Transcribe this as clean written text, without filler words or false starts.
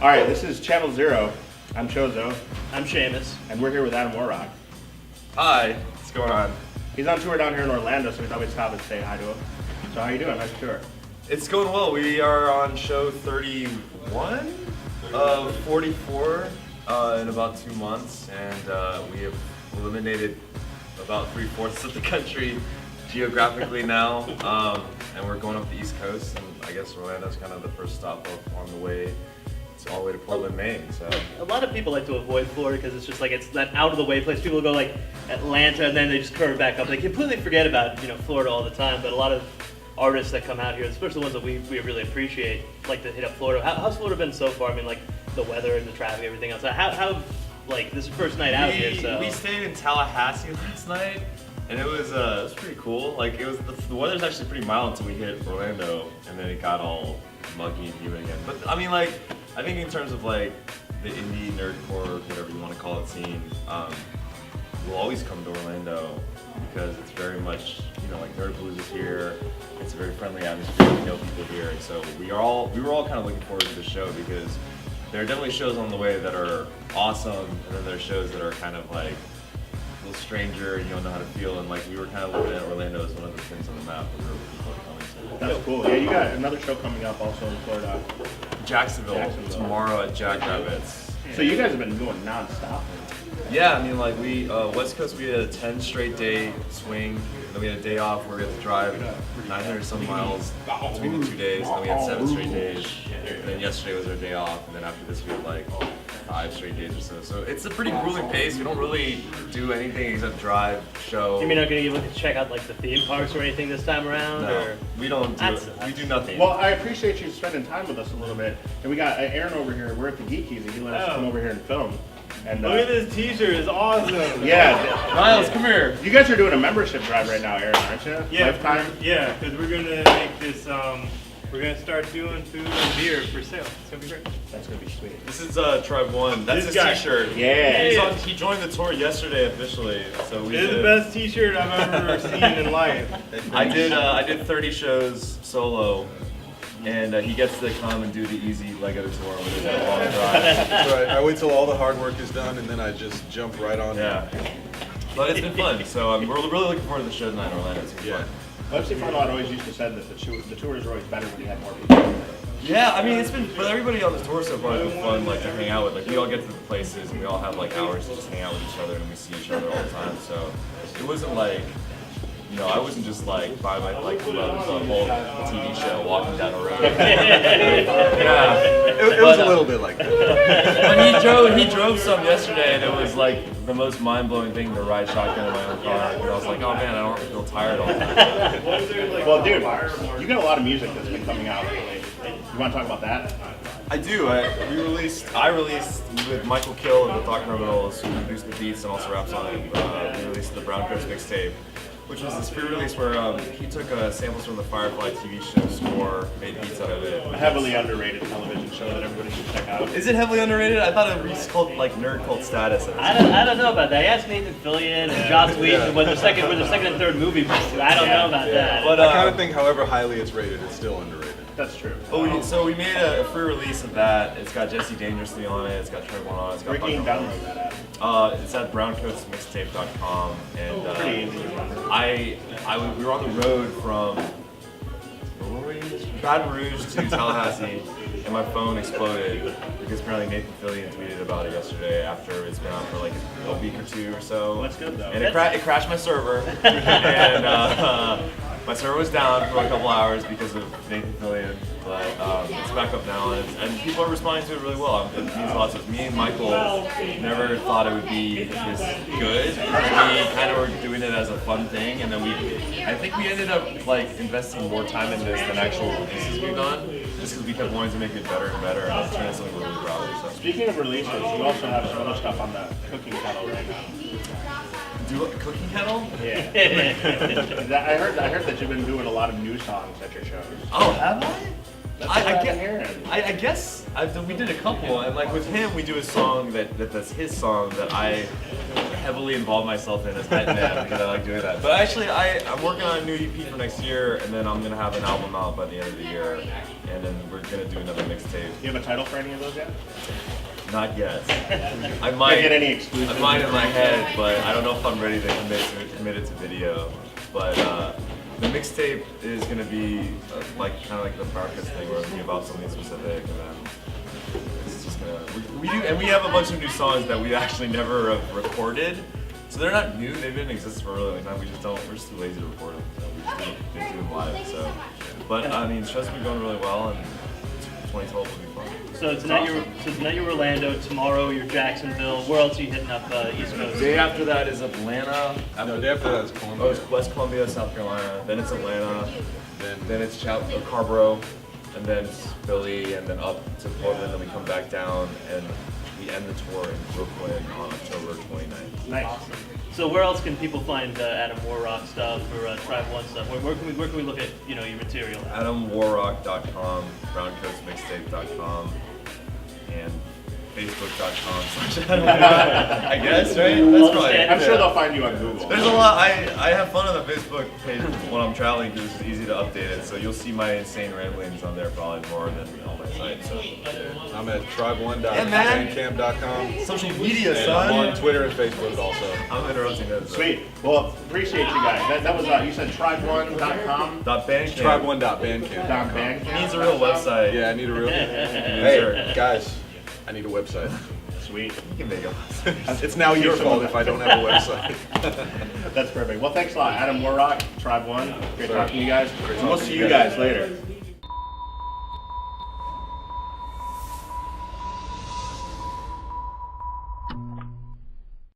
All right, this is Channel Zero. I'm Chozo, I'm Seamus. and we're here with Adam Warrock. Hi, what's going on? He's on tour down here in Orlando, so we thought we'd stop and say hi to him. So how you doing? How's your tour? It's going well. We are on show 31 of 44 in about 2 months, and we have eliminated about 3/4 of the country geographically now, and we're going up the East Coast, and I guess Orlando's kind of the first stop up on the way. It's all the way to Portland, Maine. So A lot of people like to avoid Florida because it's just like it's that out of the way place. People go like Atlanta and then they just curve back up. They completely forget about Florida all the time. But a lot of artists that come out here, especially the ones that we really appreciate, like to hit up Florida. How's Florida been so far? I mean, like the weather and the traffic, everything else. How like this is the first night out here? So we stayed in Tallahassee last night, and it was pretty cool. Like it was the weather's actually pretty mild until we hit Orlando, and then it got all muggy and humid again. But I mean, like I think in terms of like the indie nerdcore, whatever you want to call it, scene, we'll always come to Orlando because it's very much like Nerd Blues is here. It's a very friendly atmosphere. We know people here, and so we were all kind of looking forward to the show because there are definitely shows on the way that are awesome, and then there are shows that are kind of like a little stranger and you don't know how to feel. And like we were kind of looking at Orlando as one of the things on the map that we were looking forward to coming to. That's cool. Yeah, you got another show coming up also in Florida. Jacksonville tomorrow at Jackrabbits. So you guys have been going nonstop. Yeah, I mean, like we West Coast, we had a 10 straight day swing, and then we had a day off where we had to drive 900 some miles between the 2 days, and then we had 7 straight days, and then yesterday was our day off, and then after this we had like 5 straight days or so. So it's a pretty grueling pace. We don't really do anything except drive, show. you mean not gonna even check out like the theme parks or anything this time around? No, Or? we don't do it. We do nothing. Well, I appreciate you spending time with us a little bit. And we got Aaron over here. We're at the Geekies, and he let us come over here and film. And Look at this T-shirt, it's awesome. yeah, Miles, come here. you guys are doing a membership drive right now, Aaron, aren't you? Yeah, Lifetime. yeah, because we're gonna make this. We're gonna start doing food and beer for sale. It's gonna be great. That's gonna be sweet. This is Tribe-1. That's This his guy. T-shirt. Yeah. He joined the tour yesterday officially. So we It's the did. best T-shirt I've ever seen in life. I did 30 shows solo, and he gets to come and do the easy leg of the tour with his long drive. That's right. I wait till all the hard work is done, and then I just jump right on. Yeah, but it's been fun. So we're really looking forward to the show tonight in Orlando. It's gonna be fun. Pepsi Farlot always used to say that the tours are always better when you have more people. Yeah, I mean it's been, but everybody on the tour so far has been fun, like to hang out with. Like we all get to the places and we all have like hours to just hang out with each other, and we see each other all the time. So it wasn't like. I wasn't just like by my like the whole TV show walking down a road. Yeah, It was a little bit like that. But he drove some yesterday, and it was like the most mind-blowing thing to ride shotgun in my own car. And I was like, oh man, I don't feel tired all the time. Well, dude, you got a lot of music that's been coming out lately. You want to talk about that? I do. I released with Michael Kill of the Thought Criminals, who produced the beats and also raps on it. We released the Brown Coast mixtape, which was this pre-release where he took samples from the Firefly TV show score, made beats out of it. A heavily underrated television show that everybody should check out. Is it heavily underrated? I thought it reached cult, like nerd cult status. I don't know about that. I asked Nathan Fillion and Joss Whedon when the second and third movie was to. I don't know about that. But I kind of think, however highly it's rated, it's still underrated. That's true. so we made a free release of that. It's got Jesse Dangerously on it. It's got Tribe-1 on it. It's got Where can you Buck on download that at? it. It's at browncoatsmixtape.com, and Pretty easy. we were on the road from Baton Rouge to Tallahassee, and my phone exploded because apparently Nathan Fillion tweeted about it yesterday after it's been out for like a week or two or so. Well, that's good though. And it crashed my server, and my server was down for a couple hours because of Nathan Fillion, but it's back up now, and people are responding to it really well. It means a lot to us. Me and Michael never thought it would be this good. We kind of were doing it as a fun thing, and then I think we ended up like investing more time in this than actual releases we've done, just because we kept wanting to make it better and better, and it's turned into something we're really proud of. So. Speaking of releases, you also have some other stuff on the cooking kettle right now. Do a cooking kettle? Yeah. I heard that you've been doing a lot of new songs at your shows. Oh, have I? That's what I've been hearing. I guess we did a couple, and like with him, we do a song that's his song that I heavily involve myself in as head man because I like doing that. But actually, I'm working on a new EP for next year, and then I'm gonna have an album out by the end of the year, and then we're gonna do another mixtape. Do you have a title for any of those yet? Not yet. I might Can't get any exclusive. I might in my head, but I don't know if I'm ready to commit it to video. But the mixtape is gonna be like kind of like the Marcus thing, where it'll be about something specific, and then it's just gonna we have a bunch of new songs that we actually never have recorded. So they're not new. They've been in existence for a really long time. We're just too lazy to record them. So we just didn't do them live. So, but I mean, show's been going really well, and 2012 will be fun. So tonight you're Orlando. Tomorrow you're Jacksonville. Where else are you hitting up East Coast? The day after that is Atlanta. No, day after that is Oh, Columbia. it's West Columbia, South Carolina. Then it's Atlanta. Then it's Carborough, and then it's Philly, and then up to Portland. Then we come back down, and we end the tour in Brooklyn on October 29th. Nice. So where else can people find Adam Warrock stuff or Tribe-1 stuff? Where can we look at your material? AdamWarrock.com, browncoatsmixtape.com, and Facebook.com/Adam Warrock. I guess, right? That's probably it. I'm sure they'll find you on Google. There's a lot. I have fun on the Facebook page when I'm traveling because it's easy to update it. So you'll see my insane ramblings on there probably more than on my site. So I'm at tribe1.bandcamp.com. social media, And son. I'm on Twitter and Facebook also. I'm interrupting that. Sweet. Well, appreciate you guys. That was you said tribe1.com. Bandcamp. Tribe1.bandcamp. Bandcamp. Needs a real website. Yeah, I need a real. Sure. Hey, guys, I need a website. Sweet. You can make it. It's now your fault if I don't have a website. That's perfect. Well, thanks a lot, Adam Warrock, Tribe1. Great Sure. talking to you guys. Great And we'll talking see to you you guys. guys later.